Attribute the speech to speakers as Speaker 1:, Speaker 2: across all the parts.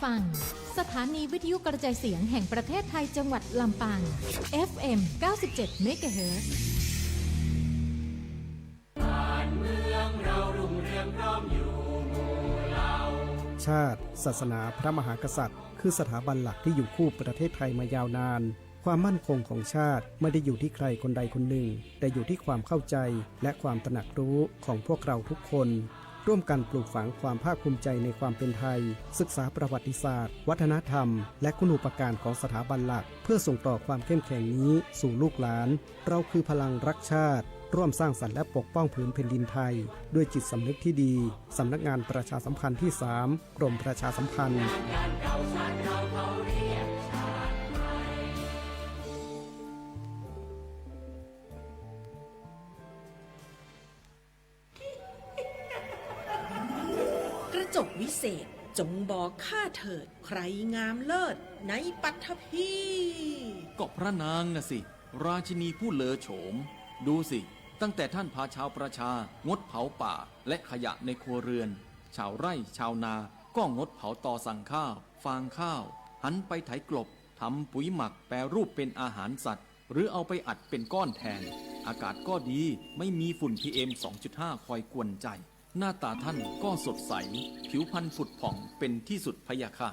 Speaker 1: ฟังสถานีวิทยุกระจายเสียงแห่งประเทศไทยจังหวัดลำปาง FM 97 เมกะเฮิรตซ์
Speaker 2: บ้านเมืองเรารุ่งเรืองพร้อมอยู่หมู่เรา
Speaker 3: ชาติศาสนาพระมหากษัตริย์คือสถาบันหลักที่อยู่คู่ประเทศไทยมายาวนานความมั่นคงของชาติไม่ได้อยู่ที่ใครคนใดคนหนึ่งแต่อยู่ที่ความเข้าใจและความตระหนักรู้ของพวกเราทุกคนร่วมกันปลูกฝังความภาคภูมิใจในความเป็นไทยศึกษาประวัติศาสตร์วัฒนธรรมและคุณูปการของสถาบันหลักเพื่อส่งต่อความเข้มแข็งนี้สู่ลูกหลานเราคือพลังรักชาติร่วมสร้างสรรค์และปกป้องผืนแผ่นดินไทยด้วยจิตสำนึกที่ดีสำนักงานประชาสัมพันธ์ที่ 3 กรมประชาสัมพันธ์
Speaker 4: กระจกวิเศษจงบอกข้าเถิดใครงามเลิศในปัทภี
Speaker 5: ก็พระนางน่ะสิราชินีผู้เลอโฉมดูสิตั้งแต่ท่านพาชาวประชางดเผาป่าและขยะในครัวเรือนชาวไร่ชาวนาก็งดเผาตอสั่งข้าวฟางข้าวหันไปไถกลบทำปุ๋ยหมักแปรรูปเป็นอาหารสัตว์หรือเอาไปอัดเป็นก้อนแทนอากาศก็ดีไม่มีฝุ่น PM 2.5 คอยกวนใจหน้าตาท่านก็สดใสผิวพรรณผุดผ่องเป็นที่สุดพะยะค่ะ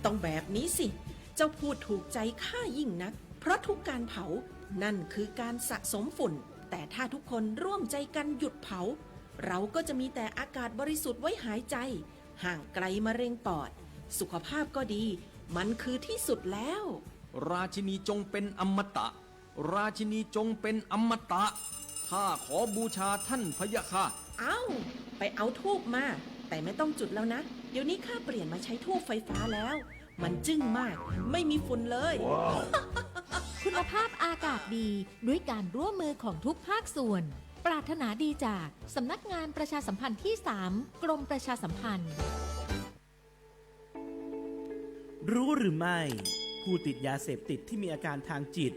Speaker 4: ต้องแบบนี้สิเจ้าพูดถูกใจข้ายิ่งนักเพราะทุกการเผานั่นคือการสะสมฝุ่นแต่ถ้าทุกคนร่วมใจกันหยุดเผาเราก็จะมีแต่อากาศบริสุทธิ์ไว้หายใจห่างไกลมะเร็งปอดสุขภาพก็ดีมันคือที่สุดแล้ว
Speaker 5: ราชินีจงเป็นอมตะราชินีจงเป็นอมตะข้าขอบูชาท่านพะยะค่ะ
Speaker 4: ไปเอาธูปมาแต่ไม่ต้องจุดแล้วนะเดี๋ยวนี้ข้าเปลี่ยนมาใช้ธูปไฟฟ้าแล้วมันจึ้งมากไม่มีฝุ่นเลย wow.
Speaker 1: คุณภาพอากาศดีด้วยการร่วมมือของทุกภาคส่วนปรารถนาดีจากสำนักงานประชาสัมพันธ์ที่ 3 กรมประชาสัมพันธ์
Speaker 6: รู้หรือไม่ผู้ติดยาเสพติดที่มีอาการทางจิต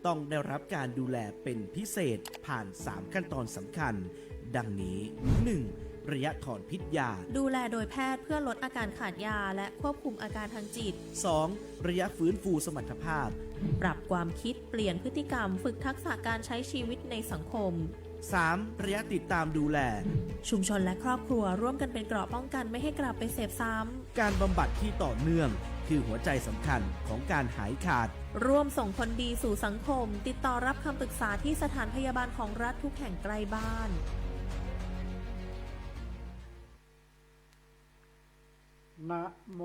Speaker 6: ต้องได้รับการดูแลเป็นพิเศษผ่าน3ขั้นตอนสำคัญดังนี้ 1. ระยะถอนพิษยา
Speaker 7: ดูแลโดยแพทย์เพื่อลดอาการขาดยาและควบคุมอาการทางจิต
Speaker 6: 2. ระยะฟื้นฟูสมรรถภาพ
Speaker 7: ปรับความคิดเปลี่ยนพฤติกรรมฝึกทักษะการใช้ชีวิตในสังคม
Speaker 6: 3. ระยะติดตามดูแล
Speaker 7: ชุมชนและครอบครัวร่วมกันเป็นเกราะป้องกันไม่ให้กลับไปเสพซ้
Speaker 6: ำการบำบัดที่ต่อเนื่องคือหัวใจสำคัญของการหายขาด
Speaker 7: ร่วมส่งผลดีสู่สังคมติดต่อรับคำปรึกษาที่สถานพยาบาลของรัฐทุกแห่งใกล้บ้าน
Speaker 8: นะโม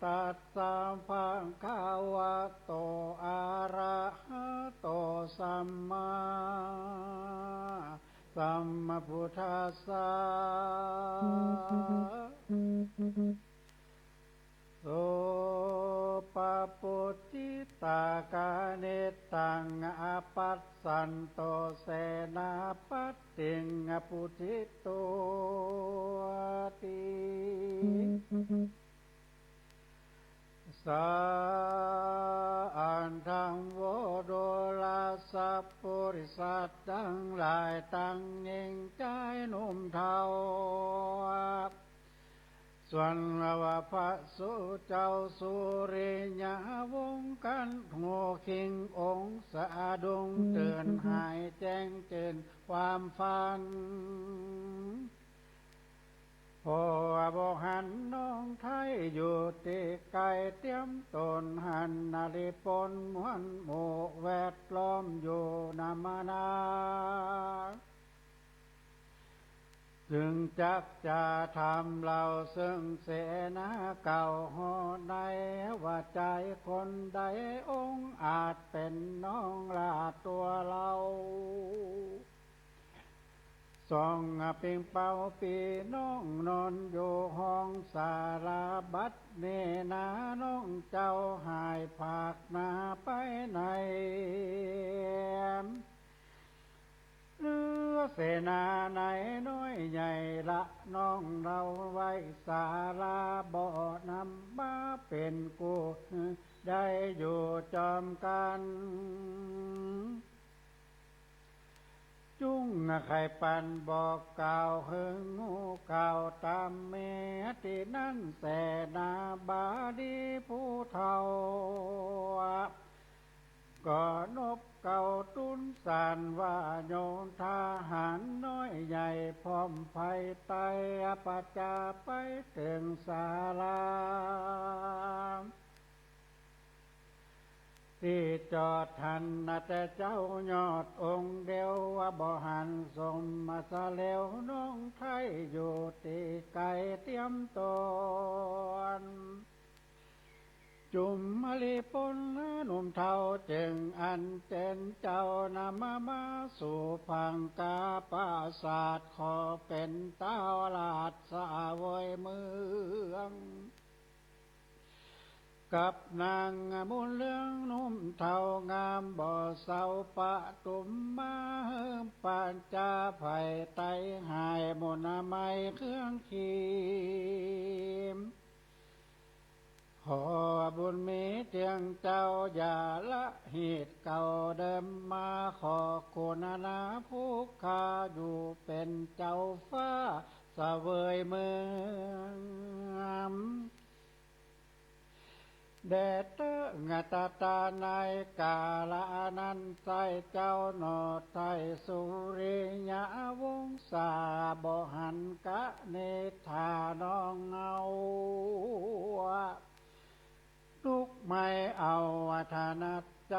Speaker 8: ตัสสะภะคะวะโตอะระหะโตสัมมาสัมพุทธัสสะโสปปุตติตากาเนตังอปัสสันโตเสนาปัตติงอปุถิโตติสันทังโวโดลาสัพปุริสัตทั้งหลายตั้งยิ่งใจหนุ่มเทาส่วนวะพระสุเจ้าสุริยาวงศ์กันโง่คิงองค์สะดุงเตือนหายแจ้งเจนความฝันพอบอกหันน้องไทยอยู่ตีไก่เตรียมตนหันนาฬิปนมวนหมู่แวดล้อมอยู่นามานาจึงจักจะทำเราซึ่งเสนาเก่าหอในว่าใจคนใดองค์อาจเป็นน้องลาตัวเราส่องปิงเป่าปีน้องนอนอยู่ห้องสาราบัดเนนาน้องเจ้าหายภาคนาไปไหนเลือเสนาไหนน้อยใหญ่ละน้องเราไว้สาราบ่อนำมาเป็นกูได้อยู่จอมกัน จุ้งไข่ปันบอกกล่าวหึงงูกล่าวตามเมตินั่นแสนาบาดีผู้เฒ่าก็นบเก่าตุนสานว่าโยนทหารน้อยใหญ่พร้อมภัยไตอปจาไปถึงศาลาที่จอดทันนะแต่เจ้ายอดองค์เดียวว่าบ่หันสมมาซะแล้วน้องไทยอยู่ตีไก่เตรียมตนจุมมะลิปนหนุ่มเทาจึงอันเจนเจ้านำมาสู่พังกาปราศาสตร์ขอเป็นเต้าลาดสาวอยเมืองกับนางมุนเลืองนุ่มเทางามบ่อเสาปะตุมมาเฮิมปานจาไผ่ไตหายมนไม้เครื่องขีมขอบุญมีเตียงเจ้าอย่าละเหตุเก่าเดิมมาขอคุณนาผู้ข้าอยู่เป็นเจ้าฟ้าเสวยเมืองแดดเตงตาตาในกาลานันใจเจ้าหนอไทยสุริยาวงศาบ่หันกะเนธาน้องเงาทุกไม่เอาธนัดใจ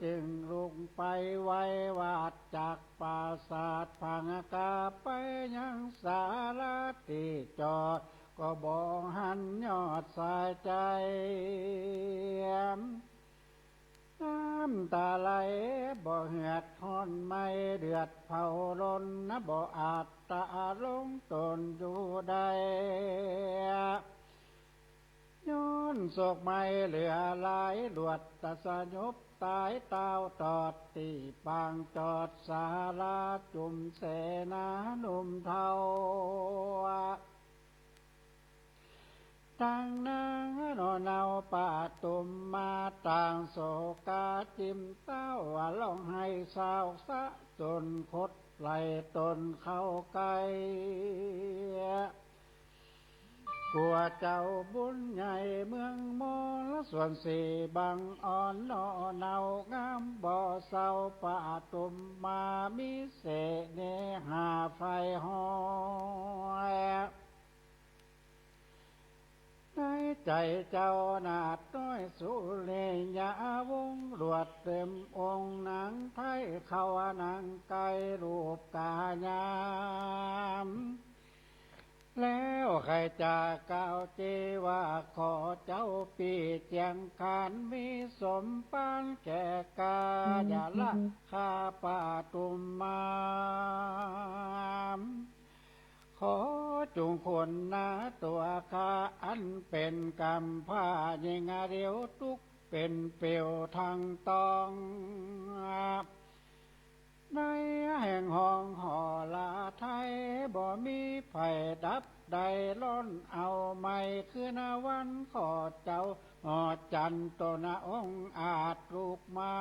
Speaker 8: จึงลุกไปไว้วาดจากปราสาทพังกาไปยังศาลาที่จอดก็บ่หันยอดสายใจน้ำตาไหลบ่เหือดทอนไม่เดือดเผาล้นนะบ่อาจตาลงตนอยู่ได้ย้อนโศกไม่เหลือหลายหลวดตะสยบตายเต้าตอดตีปางจอดศาลาจุ่มเสนาหนุ่มเทาทางนางนอนเอาป่าตุ่มมาต่างโศกาจิมเต้าลองให้สาวสะจนคดไหลตนเข้าไกลกลัวเจ้าบุญใหญ่เมืองมอละส่วนสี่บังอ่อนนอเนางามบ่อเศร้าป่าตุ่มมามิเสเนหาไฟหอยในใจเจ้านาดน้อยสุเลยาวงรวดเต็มองค์นางไทยเขานางไก่รูปกายามแล้วใครจะกล่าวเจว่าขอเจ้าปีเจียงคานมีสมปานแก่กาอย่าละข้าป่าตุมมาขอจงคนนาตัวข้าอันเป็นกรรมผ้ายิงเดียวทุกเป็นเปลวทางตองในแห่งห้องหอลาไทยบ่มีไฟดับใดล้นเอาไม่คือนาวันขอเจ้าหอจันตนาองค์อาจลูกมา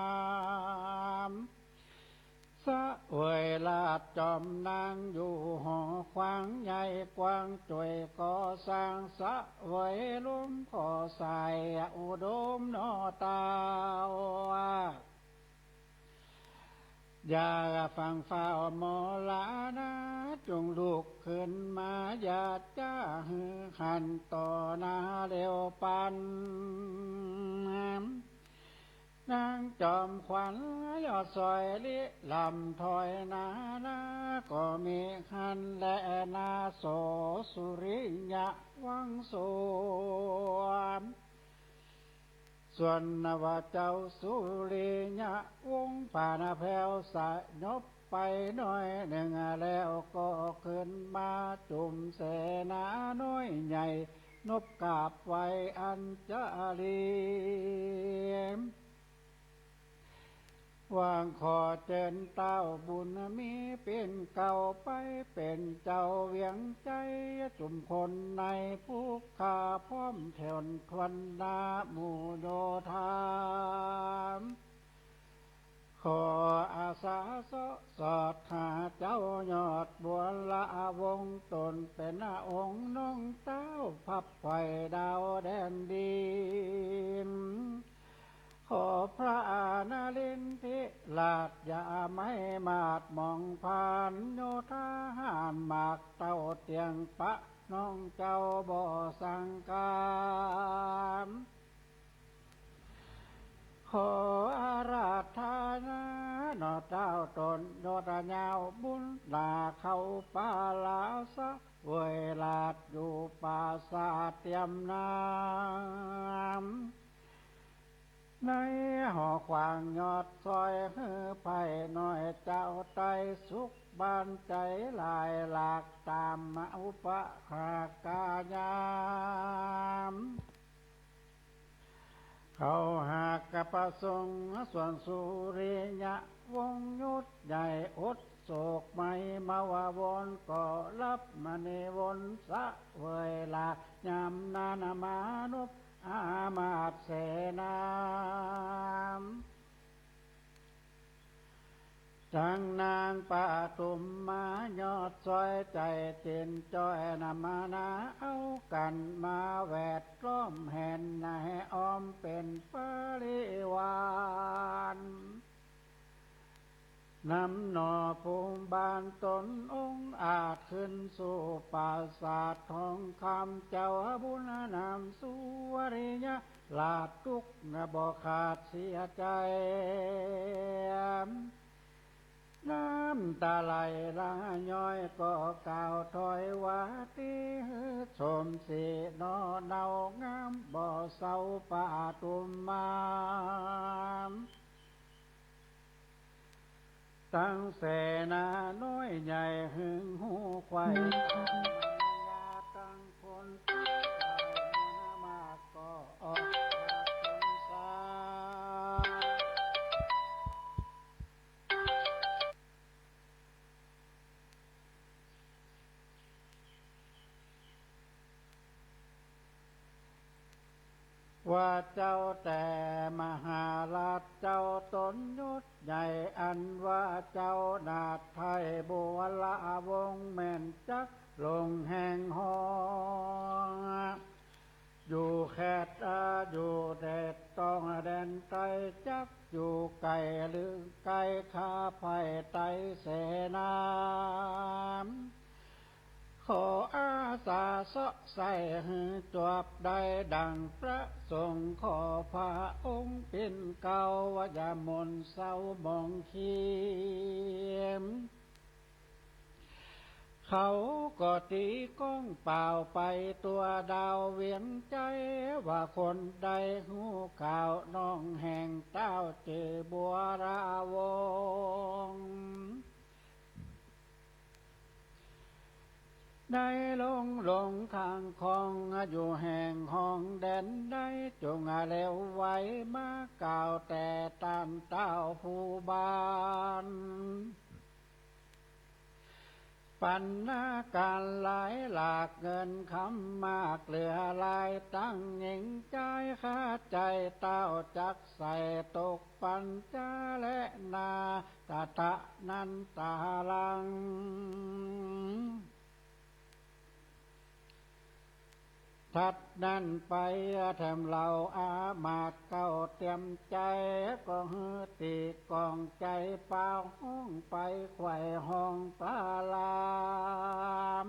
Speaker 8: สะเวยลาดจอมนางอยู่หอควางใหญ่กว้างจ่วยก่อสร้างสะเวยลุ่มขอใส่อุดมนอตาวอย่าฟังฟ้าหมอลานะจงลุกขึ้นมาอย่าจ้าหือขันต่อหน้าเร็วปันนางจอมขวัญยอดซอยลิลำถอยนาก็มีขันและนาโสสุริยะวังสวมส่วนนวเจ้าสุริยะวงป่านาแผ่วสะยบไปหน่อยหนึ่งแล้วก็ขึ้นมาจุ่มเสนาน้อยใหญ่นบกราบไว้อัญจาลีวางขอเจิญเต้าบุญมีเป็นเก่าไปเป็นเจ้าเวียงใจจุมคนในผู้ข้าพร้อมแถวทวนนาหมู่โยธาข ขออาสาสอดหาเจ้ายอดบัวละวงตนเป็นองค์น้องเต้าพับไฟดาวแดนดินขอพระนารินทิลาดยาไม่มาดมองผ่านโยธาหานหมากเต้าเตียงปะน้องเจ้าบ่อสังการขออาราธนาหนอเจ้าตนโยธายาวบุญลาเข้าป่าลาสะเวลาดอยู่ป่าสาเตรียมน้ำในหอขวางยอดซอยฮือไผ่น้อยเจ้าไตสุขบานใจลายหลากตามมาอุปคากายามเขาหากกระประสงค์ส่วนสุริยะวงยุทธใหญ่อดโศกไม่มาววนก็รับมาในวนสะเวลายามนานามานุปอามาตเสนาจังนางปะตุมมายอดซอยใจเตียนจอยนามานาเอากันมาแวดล้อมแห่นนายอ้อมเป็นปริวารนำหน่อภูมิบานตนองค์อาจขึ้นสู่ปราสาททองคำเจ้าบุญนำสุวริยะลาดทุกนบ่ขาดเสียใจน้ำตาไหลละย้อยก็กล่าวถอยว่าที่ชมสีนอเนางามบ่อเศร้าป่าตุมมาตั้งเสนาน้อยใหญ่หึงหูควายตั้งคนมากก็ออกสงสารว่าเจ้าแต่มหาราชเจ้าตนยุทธใหญ่อันว่าเจ้านาถไทยบัวละวงแม่นจักลงแห่งหองอยู่แคดอยู่แดดต้องแดนไตจักอยู่ไก่หรือไก่ข้าไผ่ไตเสนาขออาสาสะใส่หือจวบได้ดังพระสงฆ์ขอพระองค์เป็นเก่าว่าอย่ามนเศร้ามองเขียมเขาก็ตีก้องเปล่าไปตัวดาวเวียนใจว่าคนใดหูข่าวน้องแห่งเต้าเจอบัวราวงได้ลงทางคองอยู่แห่งห้องแดนได้จงเร็วไว้มากล่าวแต่ตามเต้าผู้บานปัญหาการหลายหลากเงินคำมากเหลือลายตั้งหญิงใจค่าใจเต้าจักใส่ตกปัญจาและนาตาตะนันตาลังทัดนั่นไปแถมเราอามาตเก้าเตรียมใจก็ฮือตีกองใจเปล่าห้องไปไขว่ห้องปลาลาม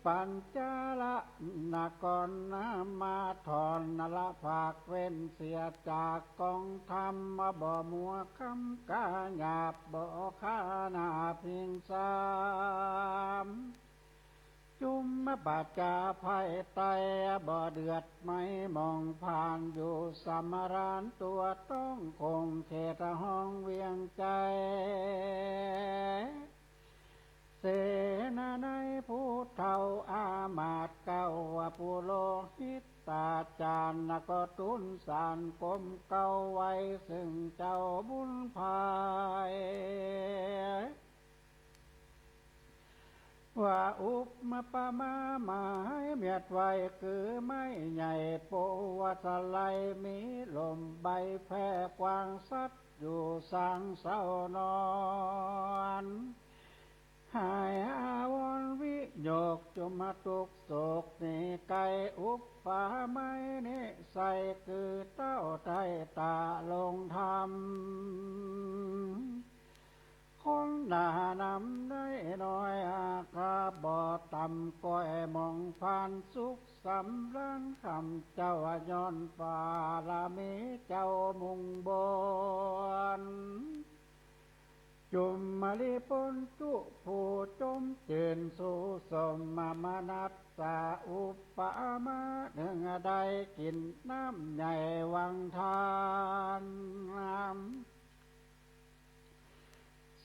Speaker 8: ปัญจาละนากรนามาถอนนละภาคเว้นเสียจากกองธรรมมาบ่มัวคำกาหยาบบ่ข้านาเพียงสามจุมบาจาภัยไตบ่เดือดไม่มองผ่านอยู่สมรานตัวต้องคงเขตห้องเวียงใจเสนาในผู้เฒ่าอามาตเก้าวปุโรหิตตาจารย์ก็ตุนสารกลมเก้าไว้ซึ่งเจ้าบุญภาย ว่าอุปมาปะมาหมายเมียดไว้คือไม่ใหญ่โปวัสไลมีลมใบแพร่กวางสัดอยู่สังเศร้านอนหายอาวรณ์วิโยกจุมาตุกโศกนี่ไก่อุปปาไม่นิใสคือเต้าไทยตาลงธรรมคนหน้านำได้น้อยอากาบ่อต่ำก้อยมองผ่านสุขสำรังคำเจ้าย้อนบารมีเจ้ามุงบนจุมมาลิปนจุผู้จมเจนสู่สมมนัสสาอุปปามาหนึ่งใดกินน้ำใหญ่วังทาน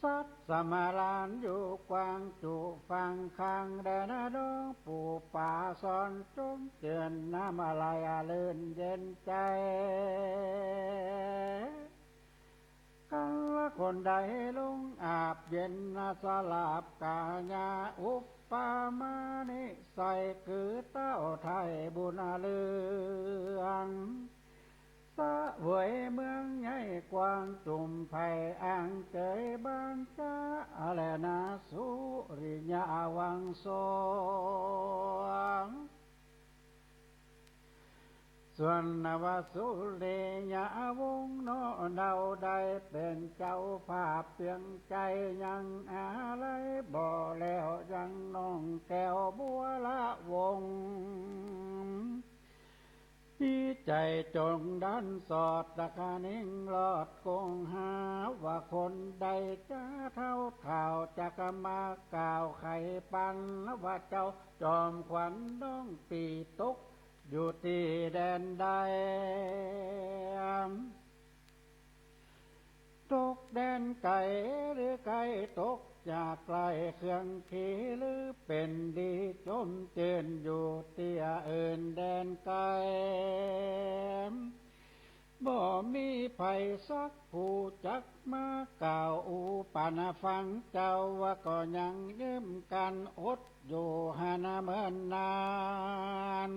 Speaker 8: สัตสมาลานอยู่กวางจุฟังคังแดนดงปู่ป่าสอนจมเจือนน้ำอะไรลื่นเย็นใจกันละคนใดลงอาบเย็นสลาบกาญาอุปปามานิใสคือเต้าไทยบุญเลืองสะเวยเมืองใหญ่กว้างจุ่มไผ่อ่างเจยบ้านจ้าอะไรนาสุริยาวังโสส่วนนวสุเรยวงโนเดาได้เป็นเจ้าภาพเพียงใจยังอะไรบ่แล้วยังน้องแก้วบัวละวงที่ใจจงดันสอดตะกานิ่งลอดคงหาว่าคนใดจะเท่าข่าวจะกมากล่าวไขปันว่าเจ้าจอมขวัญน้องปีตกอยู่ที่แดนใดตกแดนไก่หรือไก่ตกจากไกลเครื่องขี่หรือเป็นดีจมเจนอยู่เตี้ยเอินแดนไก่บ่มีไผสักผู้จักมากล่าวอุปนาฟังเจ้าว่าก็ยังยืมกันอดอยู่หานาเมินนาน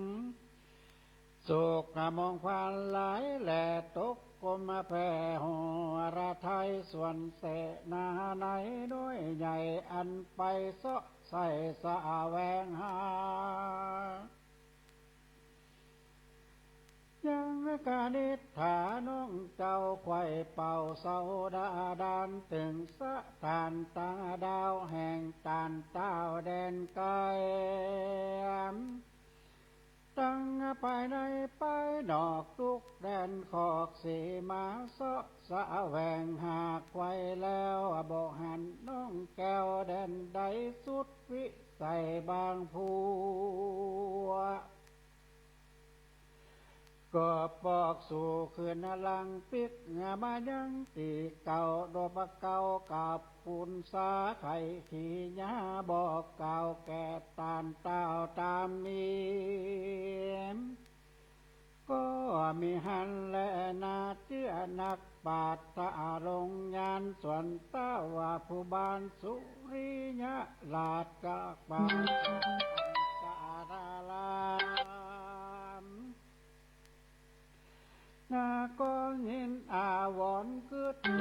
Speaker 8: โศกมองผ่านหลายแหล่ตกกลมาแผ่หัวระไทยส่วนเสนาไหนด้วยใหญ่อันไปเสาะใส่สะแวงหายังกานิษฐาน้องเจ้าไข่เป่าเสาดาดานตึงสะทานตาดาวแห่งตานเต้าแดนไกลตั้งไปในไปดอกทุกแดนขอกสีมาเสาะสะแวงหากไว้แล้วบ่หันน้องแก้วแดนใดสุดวิใส่บางผัวก็ปอกสู่คืนลังปิกมายังตีเก่าโดบเก่ากับปุนสาไข่ขี่ยาบอกเก่าแก่ตานเต้าตามมีก็มีหันและนาเจือนักปาดตาลงยานส่วนเต้าว่าผู้บานสุริยะลาดกะปาตาดาลามนาก็ยินอาวรณ์กึดถึ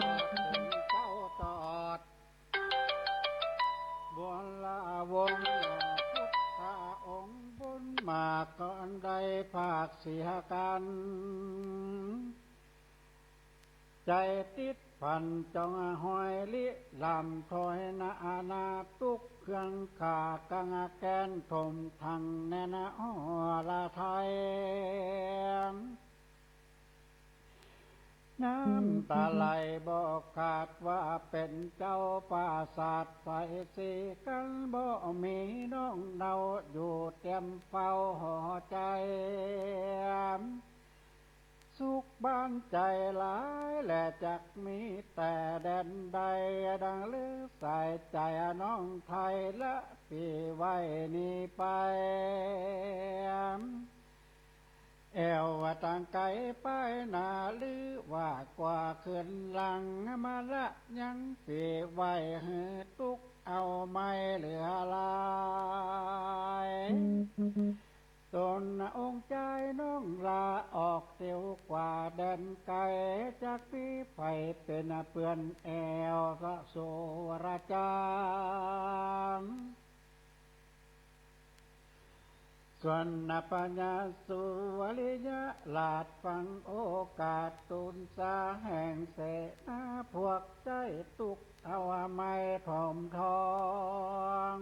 Speaker 8: งเจ้าตอดบนละวงพุทธองค์บุญมาก่อนได้ภาคเสียกันใจติดพันจองห้อยลิลำถอยนาตุกเครื่องขากังแกนถมทางแน่นอละไทยน้ำตาไหลบอกขาดว่าเป็นเจ้าป่าศาสตร์ใส่สีกันบ่มีน้องเดาอยู่เตรียมเฝ้าห่อใจสุขบ้านใจหลายและจักมีแต่แดนใดดังลือใส่ใจน้องไทยละปีไว้นี้ไปแอวว่าต่างไกลไปนาหรือว่ากว่าขึ้นหลังมาละยังปีไว้หือตุกเอาไม่เหลือลา เตียวกว่าแดนไกลจากนี้ไปเป็นเปือนแอวสะโสระจามส่วนปัญญาสุวริยะลาดฟังโอกาสตุนสาแห่งเสนาพวกใจตุกเอาไม่ผอมทอง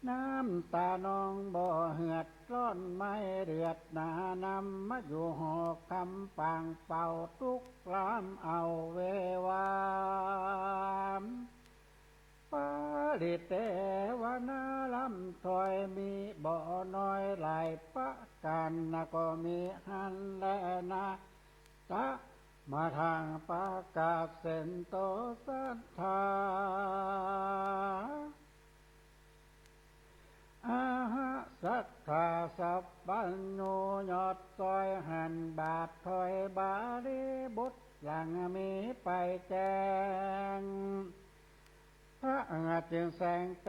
Speaker 8: น้ำตานองบ่เหือดร้อนไม่เดือดหนานำมาอยู่หอกคำปางเป่าทุกลามเอาเววามปาลิเตวนาลำถอยมีบ่อน้อยหลายปะกันนะก็มีหันและนะตะมาทางปากาศเส้นโตสัทธาอาหะสัทธาสัพพัญโญยอดซอยหันบาทถอยบาลีบุตรยังมีไปแจ้งพระอาจจึงแสงเต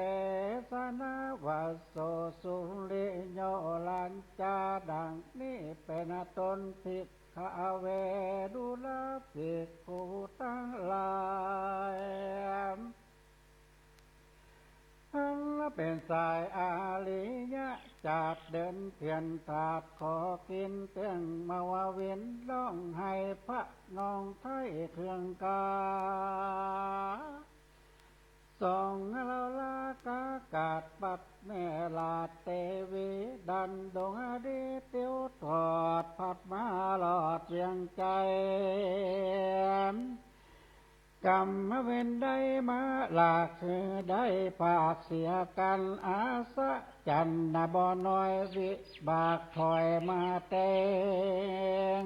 Speaker 8: สนาวาโสสุริโยลัญจาดังนี้เป็นตนภิกขเวดุลภิกขุทั้งหลายท่านเป็นสายอาลิยะจัดเดินเทียนถาดขอกินเตียงมาวาวินร้องให้พระน้องไทยเครื่องกาส่องเราลากากาศปัดแม่ลาเตวีดันดงอดีเตียวถอดพัดมาหลอดเชียงใจกรรมเว้นได้มาหลากคือได้ปากเสียกันอาสะจันนบ่น้อยวิบากถอยมาเตง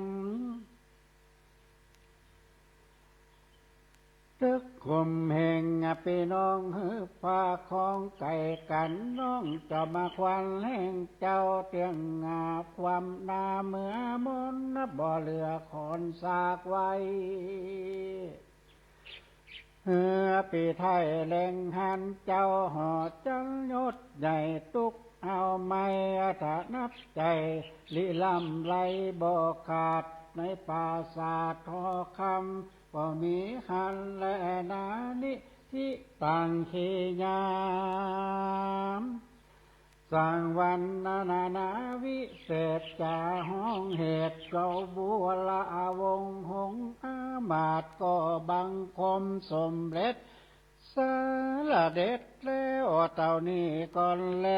Speaker 8: ตึกคุมแห่งพี่น้องหือพาของไก่กันน้องจะมาควันแห่งเจ้าเตียงงาความนาเมื่อมนบ่เหลือขอนสากไว้ปีไทยแหล่งหันเจ้าหอจังยศใหญ่ตุกเอาไม่ถนับใจลิลำไหลบ่ขาดในปราสาททอคำก็มีหันและนานิที่ต่างขียามสร้างวันนาวิเศษจาห้องเหตุเก่าบัวละวงหงอามาตก็บังคมสมเร็จสารเด็ดแล้วเต่านี้ก่อนแล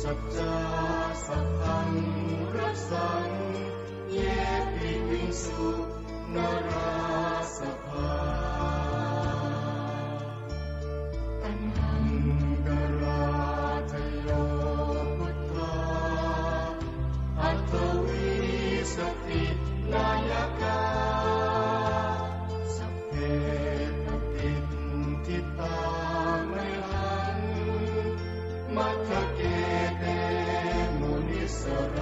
Speaker 8: สัจจาสัพพังรักสังเยปิวิงสุนราสภาตัณหังกรา
Speaker 9: มัทธเกเตมุนิสร